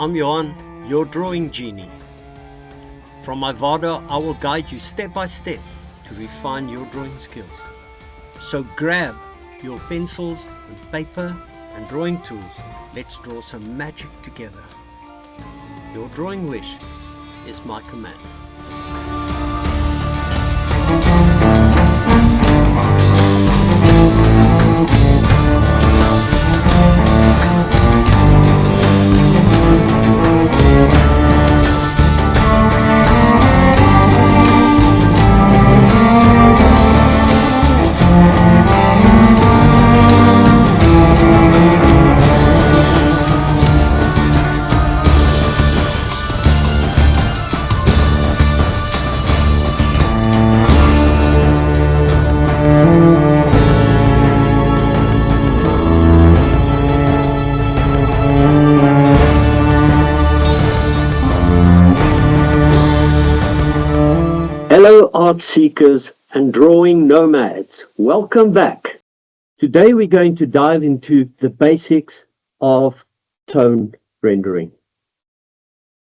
I'm Johan, your drawing genie. From my Vado, I will guide you step by step to refine your drawing skills. So grab your pencils and paper and drawing tools. Let's draw some magic together. Your drawing wish is my command. Hello art seekers and drawing nomads, welcome back. Today we're going to dive into the basics of tone rendering.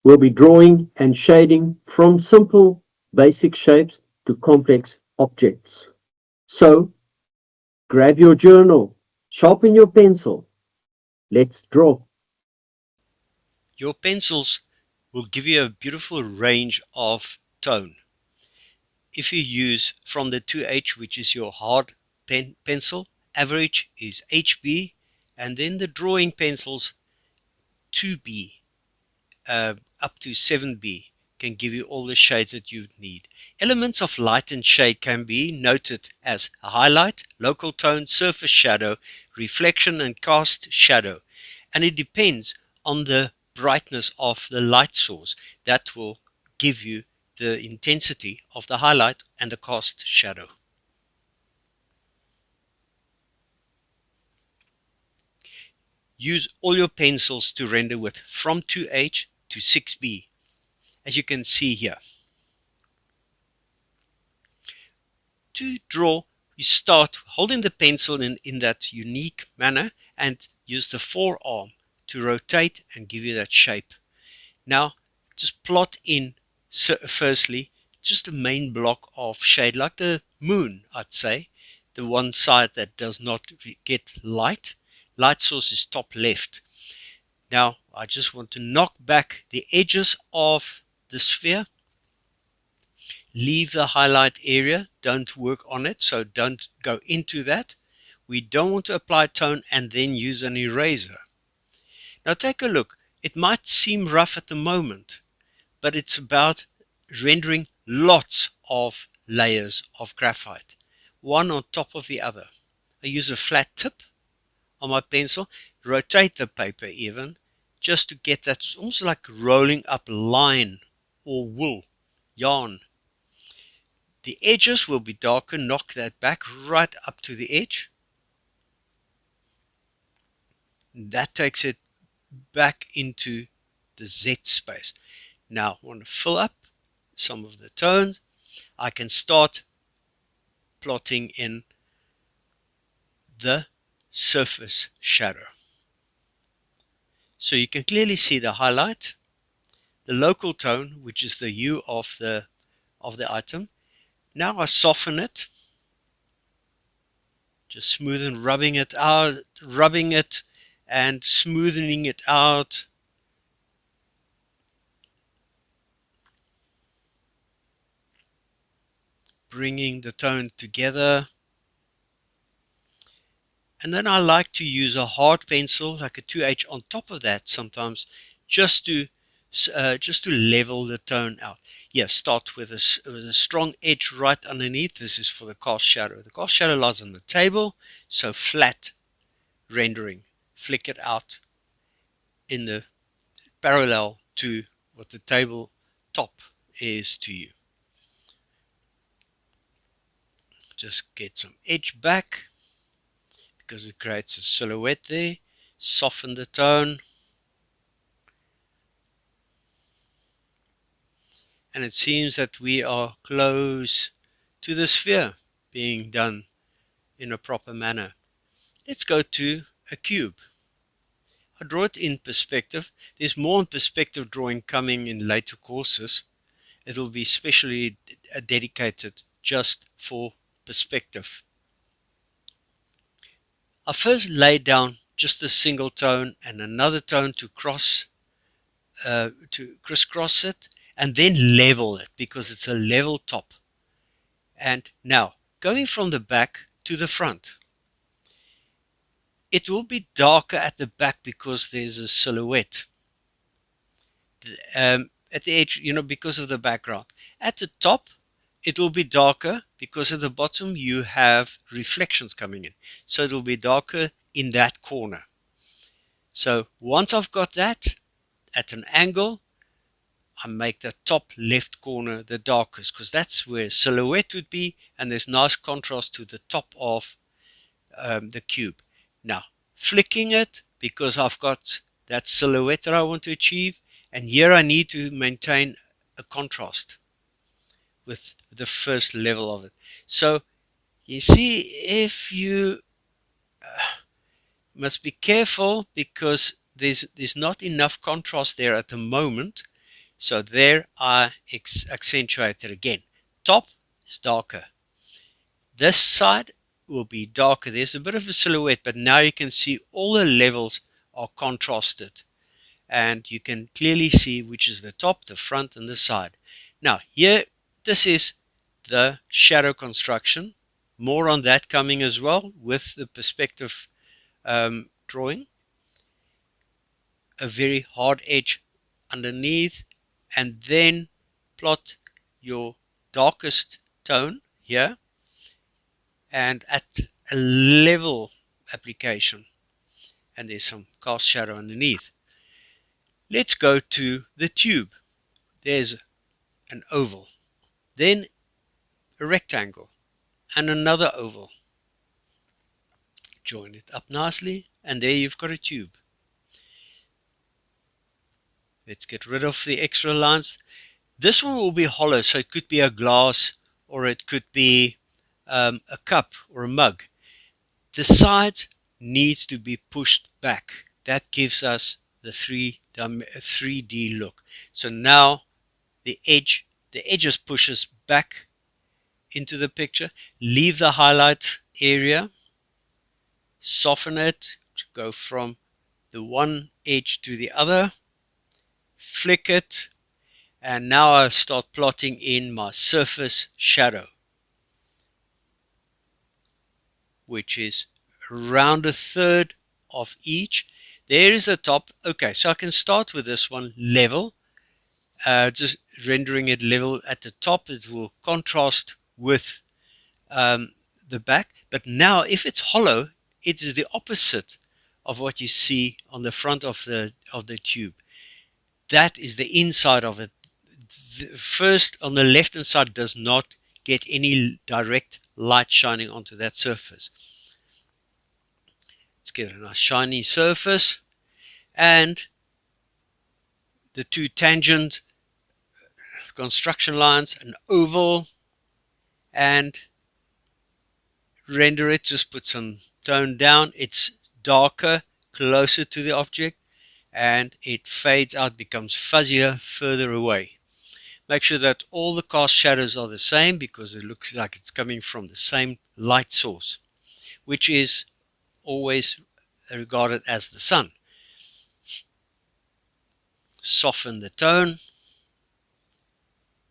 We'll be drawing and shading from simple basic shapes to complex objects. So grab your journal, sharpen your pencil, let's draw. Your pencils will give you a beautiful range of tone. If you use from the 2H, which is your hard pencil, average is HB, and then the drawing pencils 2B up to 7B can give you all the shades that you need. Elements of light and shade can be noted as a highlight, local tone, surface shadow, reflection and cast shadow, and it depends on the brightness of the light source that will give you the intensity of the highlight and the cast shadow. Use all your pencils to render with from 2H to 6B, as you can see here. To draw, you start holding the pencil in that unique manner and use the forearm to rotate and give you that shape. Now, just plot in, firstly, just a main block of shade, like the moon, I'd say. The one side that does not get light. Light source is top left. Now, I just want to knock back the edges of the sphere. Leave the highlight area, don't work on it, so don't go into that. We don't want to apply tone and then use an eraser. Now take a look. It might seem rough at the moment, but it's about rendering lots of layers of graphite, one on top of the other. I use a flat tip on my pencil, rotate the paper even, just to get that. It's almost like rolling up line or wool, yarn. The edges will be darker, knock that back right up to the edge. That takes it back into the Z space. Now I want to fill up some of the tones. I can start plotting in the surface shadow. So you can clearly see the highlight, the local tone, which is the hue of the item. Now I soften it, just smoothing, rubbing it out, rubbing it and smoothing it out. Bringing the tones together. And then I like to use a hard pencil, like a 2H, on top of that sometimes, just to level the tone out. Yeah, start with a strong edge right underneath. This is for the cast shadow. The cast shadow lies on the table, so flat rendering. Flick it out in the parallel to what the table top is to you. Just get some edge back, because it creates a silhouette there. Soften the tone. And it seems that we are close to the sphere being done in a proper manner. Let's go to a cube. I draw it in perspective. There's more on perspective drawing coming in later courses. It will be specially dedicated just for perspective. I first lay down just a single tone and another tone to crisscross it, and then level it because it's a level top. And now, going from the back to the front, it will be darker at the back because there's a silhouette at the edge, because of the background. At the top, it will be darker because at the bottom you have reflections coming in. So it will be darker in that corner. So once I've got that at an angle, I make the top left corner the darkest because that's where silhouette would be, and there's nice contrast to the top of the cube. Now, flicking it because I've got that silhouette that I want to achieve, and here I need to maintain a contrast with the first level of it. So you see, if you must be careful because there's not enough contrast there at the moment. So there I accentuate it again. Top is darker. This side will be darker. There's a bit of a silhouette, but now you can see all the levels are contrasted. And you can clearly see which is the top, the front, and the side. Now here, this is the shadow construction. More on that coming as well with the perspective drawing. A very hard edge underneath, and then plot your darkest tone here and at a level application, and there's some cast shadow underneath. Let's go to the tube. There's an oval, then a rectangle and another oval. Join it up nicely, and there you've got a tube. Let's get rid of the extra lines. This one will be hollow, so it could be a glass or it could be a cup or a mug. The side needs to be pushed back. That gives us the 3D look. So now the edges pushes back into the picture. Leave the highlight area, soften it to go from the one edge to the other, flick it, and now I start plotting in my surface shadow, which is around a third of each. There is the top. Okay, so I can start with this one level, just rendering it level at the top. It will contrast with the back. But now if it's hollow, it is the opposite of what you see on the front of the tube. That is the inside of it. The first on the left hand side does not get any direct light shining onto that surface. Let's get a nice shiny surface, and the two tangent construction lines, an oval, and render it. Just put some tone down. It's darker closer to the object, and it fades out, becomes fuzzier further away. Make sure that all the cast shadows are the same because it looks like it's coming from the same light source, which is always regarded as the sun. Soften the tone,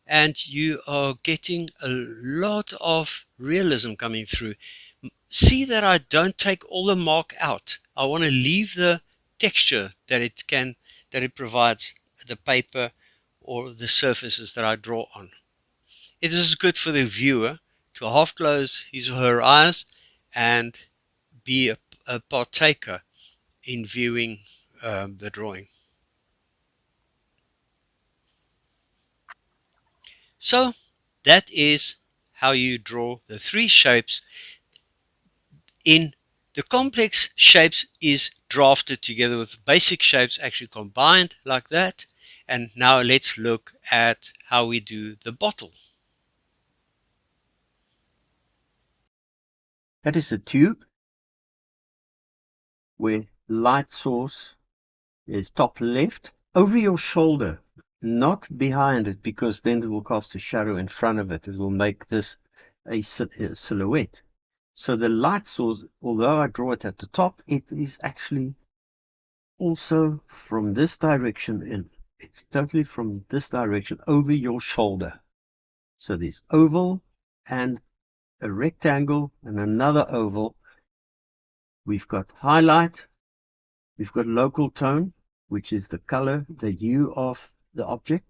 and you are getting a lot of realism coming through. See that I don't take all the mark out. I want to leave the texture that it provides the paper or the surfaces that I draw on. It is good for the viewer to half close his or her eyes and be a partaker in viewing the drawing. So that is how you draw the three shapes. In the complex shapes is drafted together with basic shapes actually combined like that. And now let's look at how we do the bottle. That is a tube where light source is top left, over your shoulder, not behind it, because then it will cast a shadow in front of it. It will make this a silhouette. So the light source, although I draw it at the top, it is actually also from this direction in. It's totally from this direction over your shoulder. So there's oval and a rectangle and another oval. We've got highlight, we've got local tone, which is the color, the hue of the object.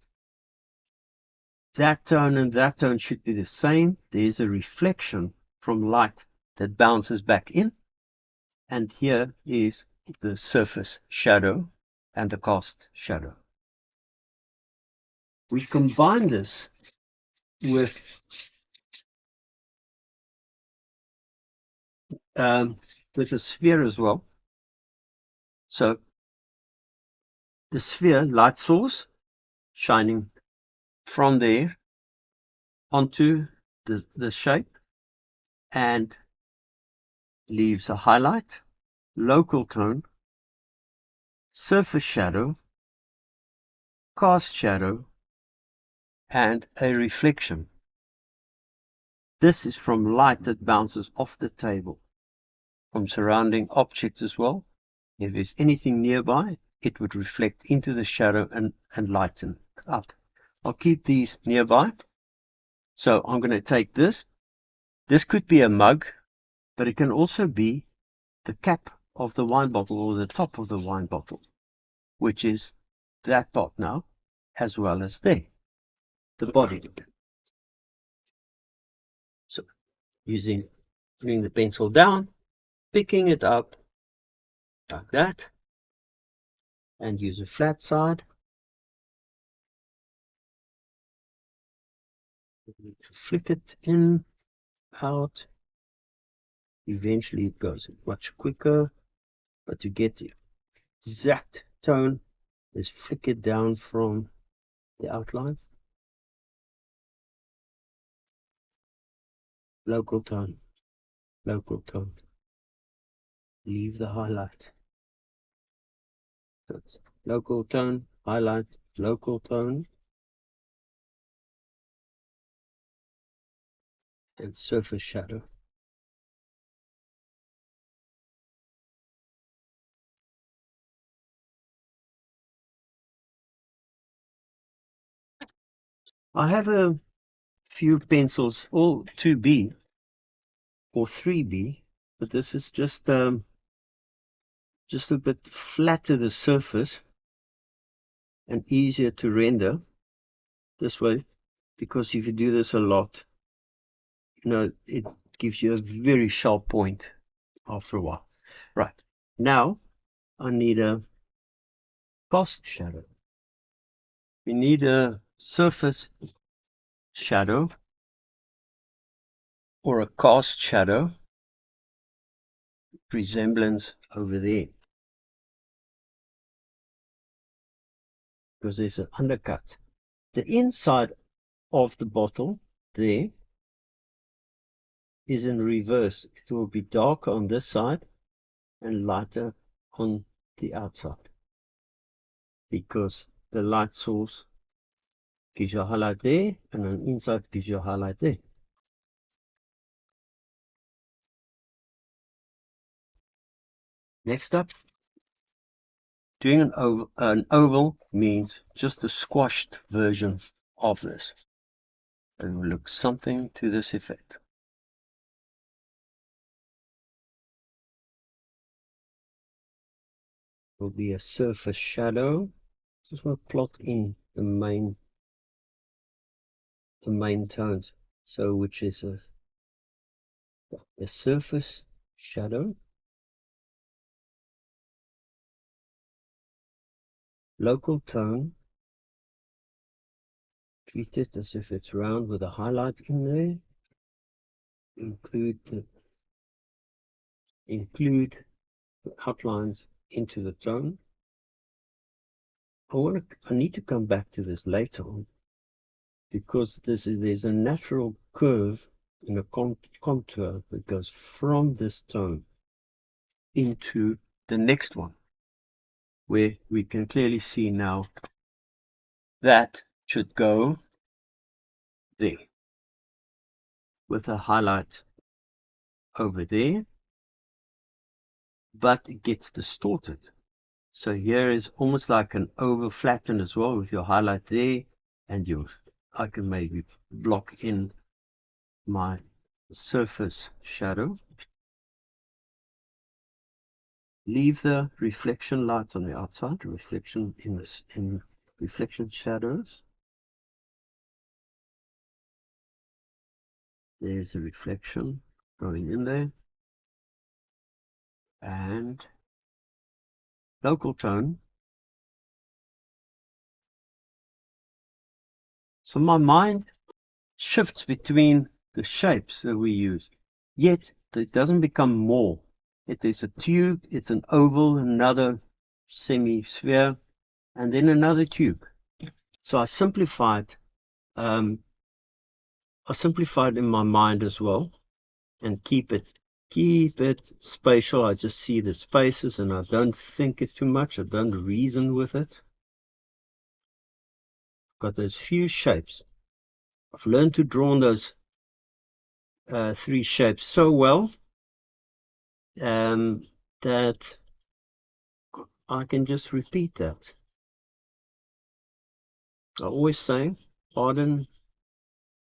That tone and that tone should be the same. There's a reflection from light that bounces back in. And here is the surface shadow and the cast shadow. We combine this with a sphere as well. So the sphere light source shining from there onto the shape and leaves a highlight, local tone, surface shadow, cast shadow, and a reflection. This is from light that bounces off the table, from surrounding objects as well. If there's anything nearby, it would reflect into the shadow and lighten up. I'll keep these nearby. So I'm going to take this. This could be a mug, but it can also be the cap of the wine bottle or the top of the wine bottle, which is that part now, as well as there, the body. So putting the pencil down, picking it up like that, and use a flat side. Flick it in, out. Eventually it goes much quicker, but to get the exact tone, is flick it down from the outline. Local tone, local tone. Leave the highlight. So it's local tone, highlight, local tone, and surface shadow. I have a few pencils, all 2B or 3B, but this is just a bit flatter the surface and easier to render this way, because if you do this a lot, it gives you a very sharp point after a while. Right, now I need a cast shadow. We need a surface shadow or a cast shadow, resemblance over there, because there's an undercut. The inside of the bottle there is in reverse. It will be darker on this side and lighter on the outside, because the light source gives you a highlight there and an inside gives you a highlight there. Next up, doing an oval means just a squashed version of this. It will look something to this effect. Will be a surface shadow. Just want to plot in the main tones. So which is a surface shadow, local tone, treat it as if it's round with a highlight in there, include the outlines into the tone. I need to come back to this later on, because there's a natural curve in a contour that goes from this tone into the next one. where we can clearly see now that should go there with a highlight over there, but it gets distorted. So here is almost like an over flatten as well with your highlight there, and I can maybe block in my surface shadow. Leave the reflection light on the outside, reflection in reflection shadows. There's a reflection going in there. And local tone. So my mind shifts between the shapes that we use, yet it doesn't become more. It is a tube, it's an oval, another semi-sphere, and then another tube. So I simplified in my mind as well, and keep it spatial. I just see the spaces and I don't think it too much. I don't reason with it. Got those few shapes. I've learned to draw on those three shapes so well that I can just repeat that. I always say, pardon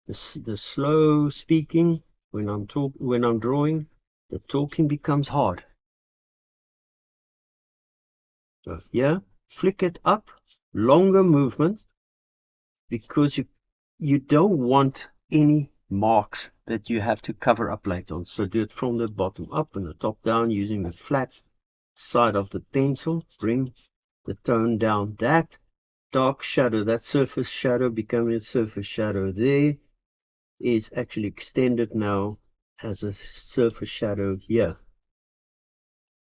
the slow speaking when I'm drawing. The talking becomes hard. So here, flick it up, longer movement, because you don't want any marks that you have to cover up later on. So do it from the bottom up and the top down using the flat side of the pencil. Bring the tone down. That dark shadow, that surface shadow becoming a surface shadow there, is actually extended now as a surface shadow here.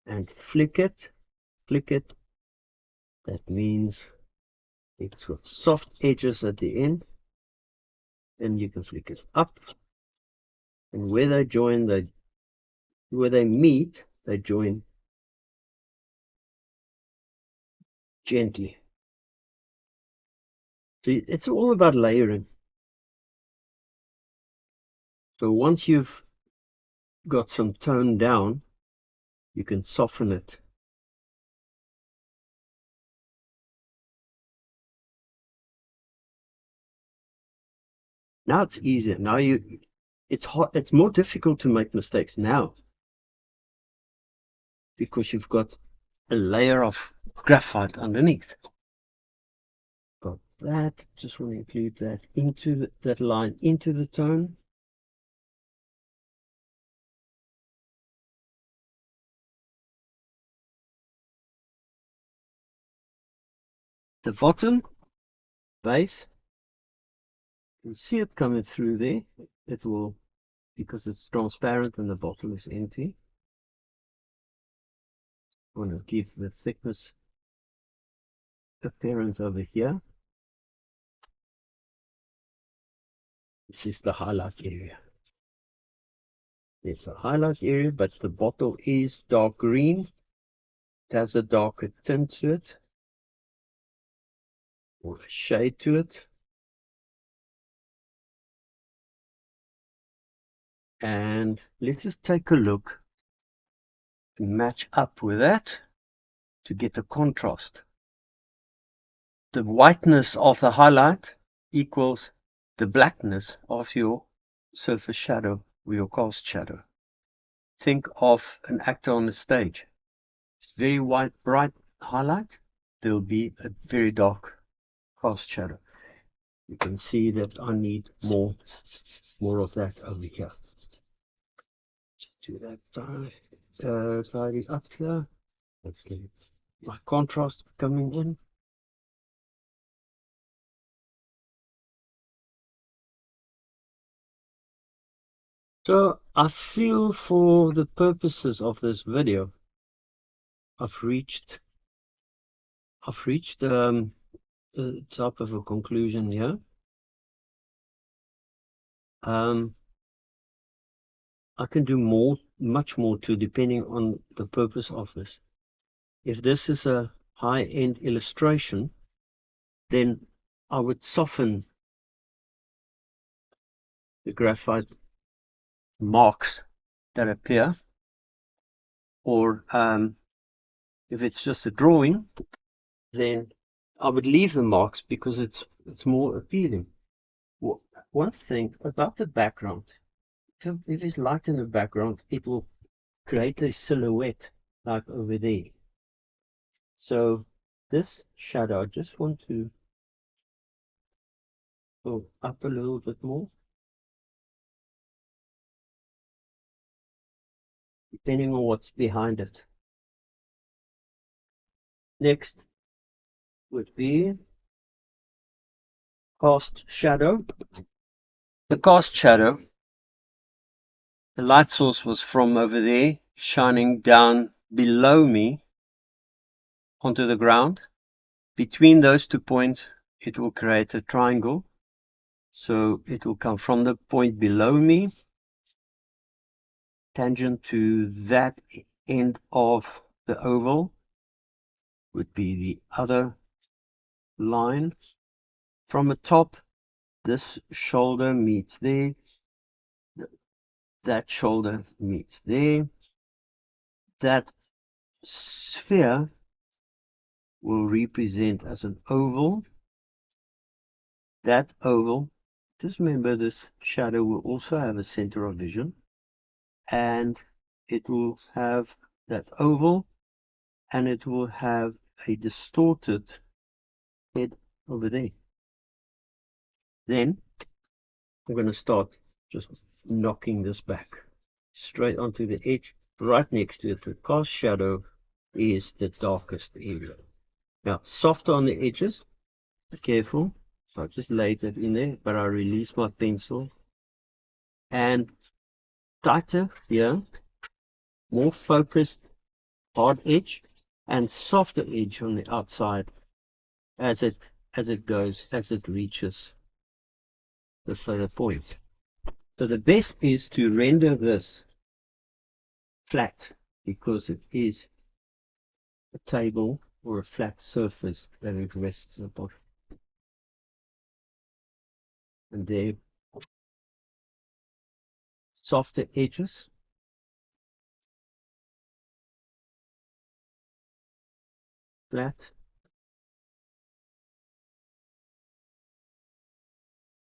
And flick it. That means it's got soft edges at the end. And you can flick it up. And where they join, where they meet, they join gently. So it's all about layering. So once you've got some tone down, you can soften it. Now it's easier. Now it's more difficult to make mistakes now because you've got a layer of graphite underneath. Got that. Just want to include that into that line into the tone. The bottom base, you can see it coming through there. It will, because it's transparent and the bottom is empty. I want to give the thickness appearance over here. This is the highlight area. It's a highlight area, but the bottle is dark green. It has a darker tint to it, or a shade to it. And let's just take a look to match up with that to get the contrast. The whiteness of the highlight equals the blackness of your surface shadow or your cast shadow. Think of an actor on the stage. It's very white, bright highlight. There will be a very dark cast shadow. You can see that I need more of that over here. Just do that tidy up here. Let's get my contrast coming in. So I feel for the purposes of this video, I've reached a type of a conclusion here. I can do much more too, depending on the purpose of this. If this is a high-end illustration, then I would soften the graphite marks that appear, or if it's just a drawing, then I would leave the marks because it's more appealing. One thing about the background, if it's light in the background, it will create a silhouette like over there. So this shadow, I just want to go up a little bit more, depending on what's behind it. Next would be cast shadow. The cast shadow, the light source was from over there, shining down below me onto the ground. Between those 2 points, it will create a triangle. So it will come from the point below me, tangent to that end of the oval would be the other line. From the top, this shoulder meets there, that shoulder meets there. That sphere will represent as an oval. That oval, just remember this shadow will also have a center of vision, and it will have that oval, and it will have a distorted head over there. Then I'm going to start just knocking this back straight onto the edge. Right next to it, the cast shadow is the darkest area. Now, softer on the edges, be careful. So I just laid that in there, but I release my pencil. And tighter here, more focused hard edge, and softer edge on the outside as it reaches the further point. So the best is to render this flat, because it is a table or a flat surface that it rests upon. And there, softer edges, flat.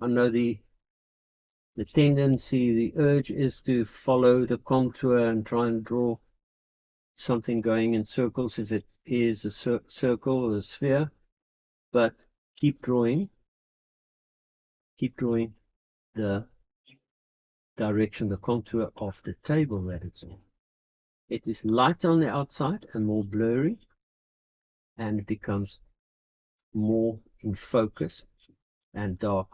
I know the tendency, the urge is to follow the contour and try and draw something going in circles if it is a circle or a sphere, but keep drawing the direction, the contour of the table that it's on. It is light on the outside and more blurry, and it becomes more in focus and dark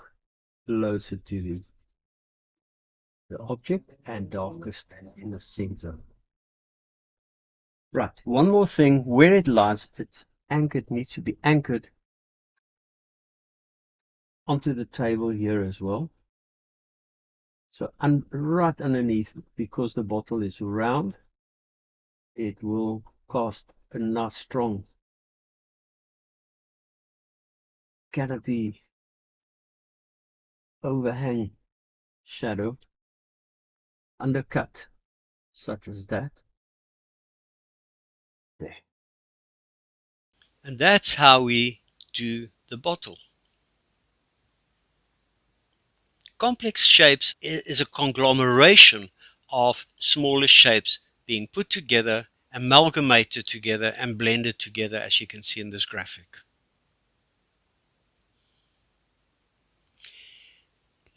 closer to the object and darkest in the center. Right, one more thing, where it lies, it's anchored, needs to be anchored onto the table here as well. So right underneath, because the bottle is round, it will cast a nice strong canopy overhang shadow, undercut, such as that. There. And that's how we do the bottle. Complex shapes is a conglomeration of smaller shapes being put together, amalgamated together, and blended together, as you can see in this graphic.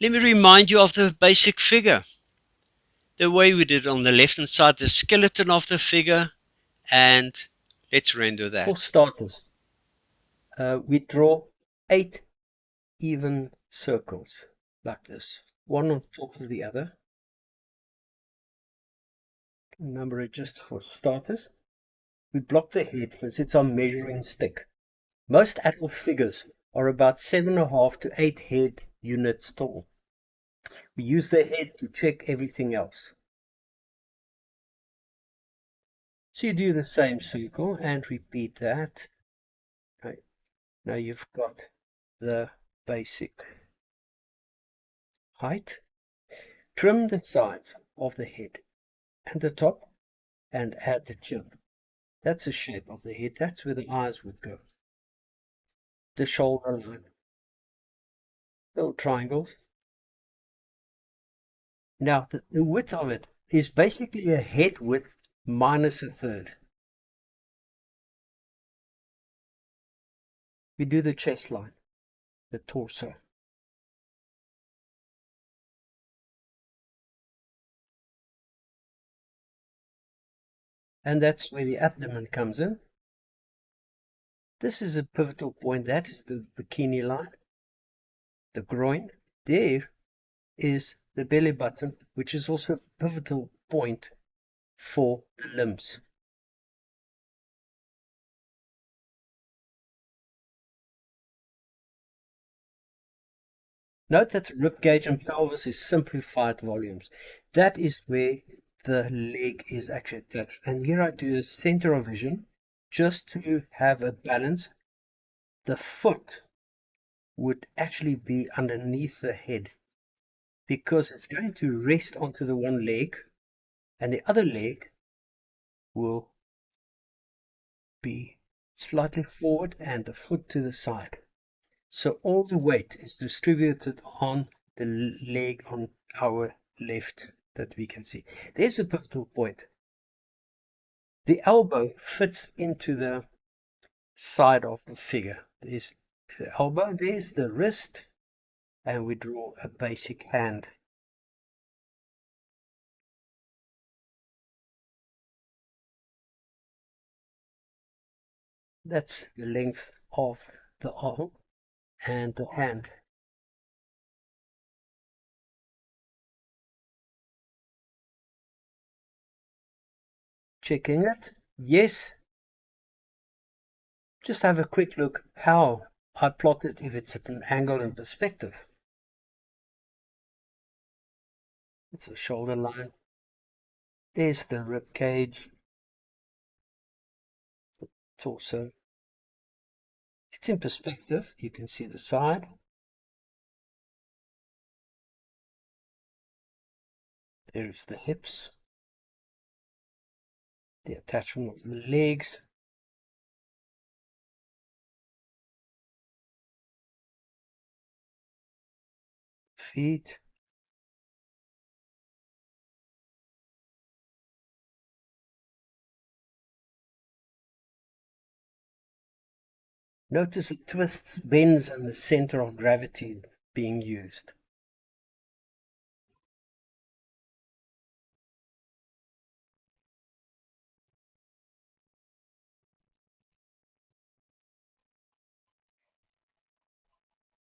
Let me remind you of the basic figure. The way we did on the left hand side, the skeleton of the figure, and let's render that. For starters, we draw 8 even circles like this, one on top of the other. Number it just for starters. We block the head because it's our measuring stick. Most adult figures are about 7.5 to 8 head units tall. We use the head to check everything else. So you do the same circle and repeat that Now you've got the basic height. Trim the sides of the head and the top and add the chin. That's the shape of the head. That's where the eyes would go. The shoulder line. Little triangles. Now the width of it is basically a head width minus a third. We do the chest line, the torso. And that's where the abdomen comes in. This is a pivotal point. That is the bikini line, the groin. There is the belly button, which is also a pivotal point for the limbs. Note that rib cage and pelvis is simplified volumes. That is where the leg is actually attached. And here I do a center of vision just to have a balance. The foot would actually be underneath the head because it's going to rest onto the one leg and the other leg will be slightly forward and the foot to the side. So all the weight is distributed on the leg on our left that we can see. There's a pivotal point. The elbow fits into the side of the figure. There's the elbow, there's the wrist, and we draw a basic hand. That's the length of the arm and the hand. Checking it. Yes. Just have a quick look how I plot it if it's at an angle and perspective. It's a shoulder line. There's the rib cage, the torso. It's in perspective. You can see the side. There's the hips, the attachment of the legs. Feet. Notice it twists, bends, and the center of gravity being used.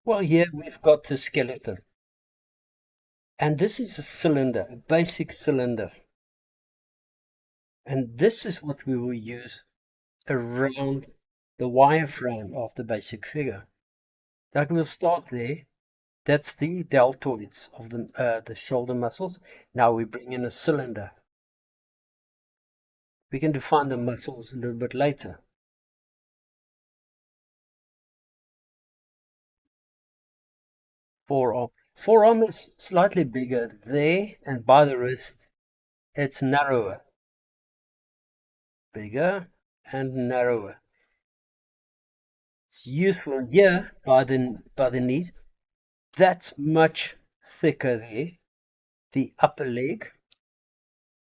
Well, here we've got the skeleton. And this is a cylinder, a basic cylinder. And this is what we will use around the wireframe of the basic figure. Like we'll start there. That's the deltoids of the shoulder muscles. Now we bring in a cylinder. We can define the muscles a little bit later. Forearm. Forearm is slightly bigger there, and by the wrist, it's narrower. Bigger and narrower. It's useful here by the knees. That's much thicker there. The upper leg,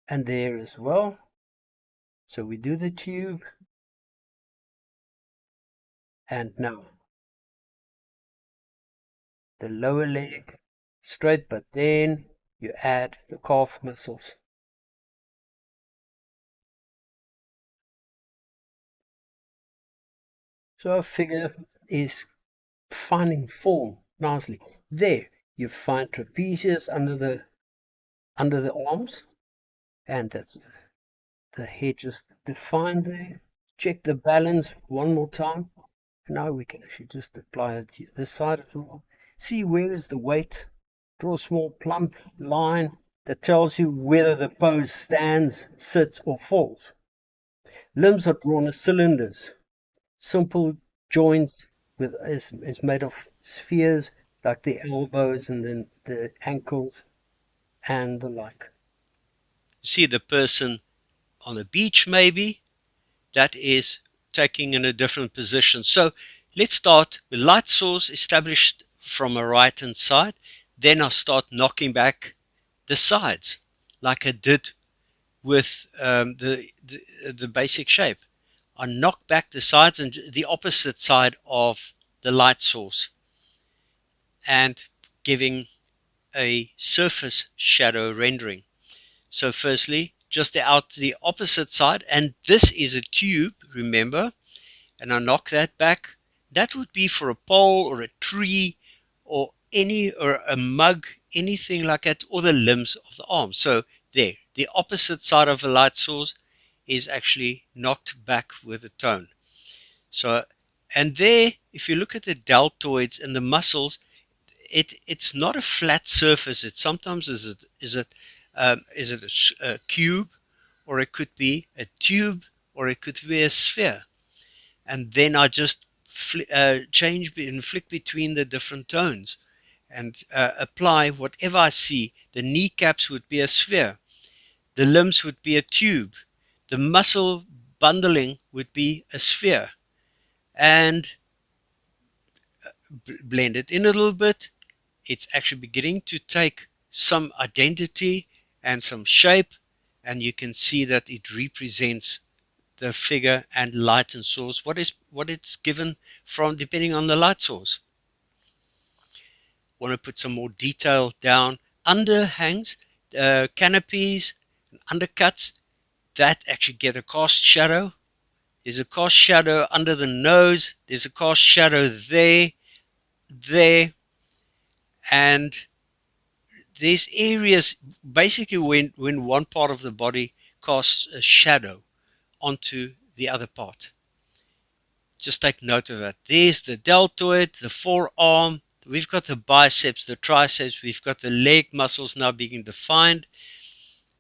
and there as well. So we do the tube, and now the lower leg straight, but then you add the calf muscles. So our figure is finding form nicely. There you find trapezius under the arms, and that's the head just defined there. Check the balance one more time. Now we can actually just apply it to this side as well. See where is the weight. Draw a small plump line that tells you whether the pose stands, sits, or falls. Limbs are drawn as cylinders, simple joints is made of spheres, like the elbows and then the ankles and the like. See the person on the beach maybe, that is taking in a different position. So let's start with light source established from a right hand side. Then I start knocking back the sides like I did with the basic shape. I knock back the sides and the opposite side of the light source and giving a surface shadow rendering. So firstly, just out the opposite side, and this is a tube, remember, and I knock that back. That would be for a pole or a tree or a mug, anything like that, or the limbs of the arm. So there, the opposite side of a light source is actually knocked back with a tone. So, and there, if you look at the deltoids and the muscles, it's not a flat surface. It sometimes is it a cube, or it could be a tube, or it could be a sphere. And then I just change and flick between the different tones and apply whatever I see. The kneecaps would be a sphere. The limbs would be a tube. The muscle bundling would be a sphere. And blend it in a little bit. It's actually beginning to take some identity and some shape, and you can see that it represents the figure and light and source, what it's given from, depending on the light source. Want to put some more detail down. Underhangs, canopies, undercuts, that actually get a cast shadow. There's a cast shadow under the nose. There's a cast shadow there, and there's areas, basically when one part of the body casts a shadow onto the other part. Just take note of that. There's the deltoid, the forearm, we've got the biceps, the triceps, we've got the leg muscles now being defined,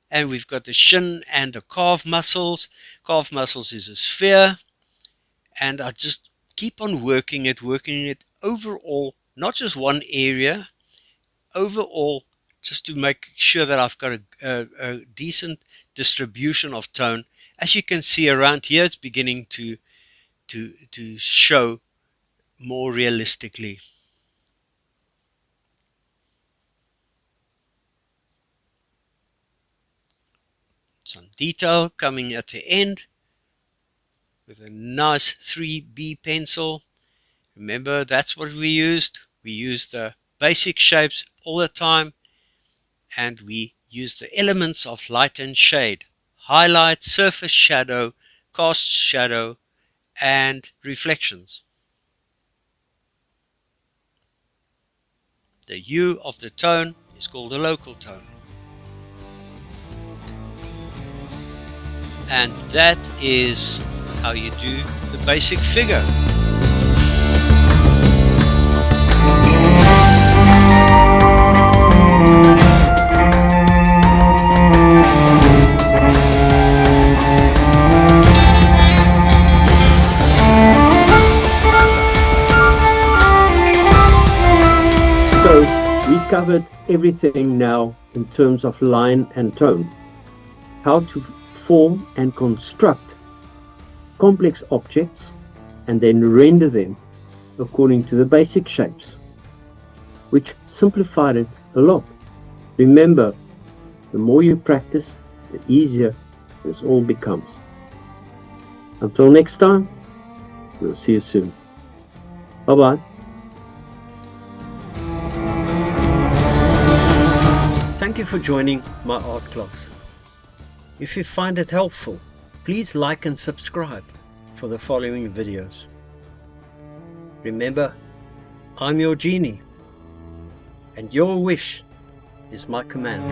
and we've got the shin and the calf muscles. Calf muscles is a sphere, and I just keep on working it overall, not just one area, overall, just to make sure that I've got a decent distribution of tone. As you can see around here, it's beginning to show more realistically. Some detail coming at the end with a nice 3B pencil. Remember, that's what we used. We used the basic shapes all the time, and we use the elements of light and shade: highlight, surface shadow, cast shadow, and reflections. The hue of the tone is called the local tone. And that is how you do the basic figure. So we covered everything now in terms of line and tone. How to form and construct complex objects and then render them according to the basic shapes, which simplified it a lot. Remember, the more you practice, the easier this all becomes. Until next time, we'll see you soon. Bye-bye. Thank you for joining my art class. If you find it helpful, please like and subscribe for the following videos. Remember, I'm your genie, and your wish is my command.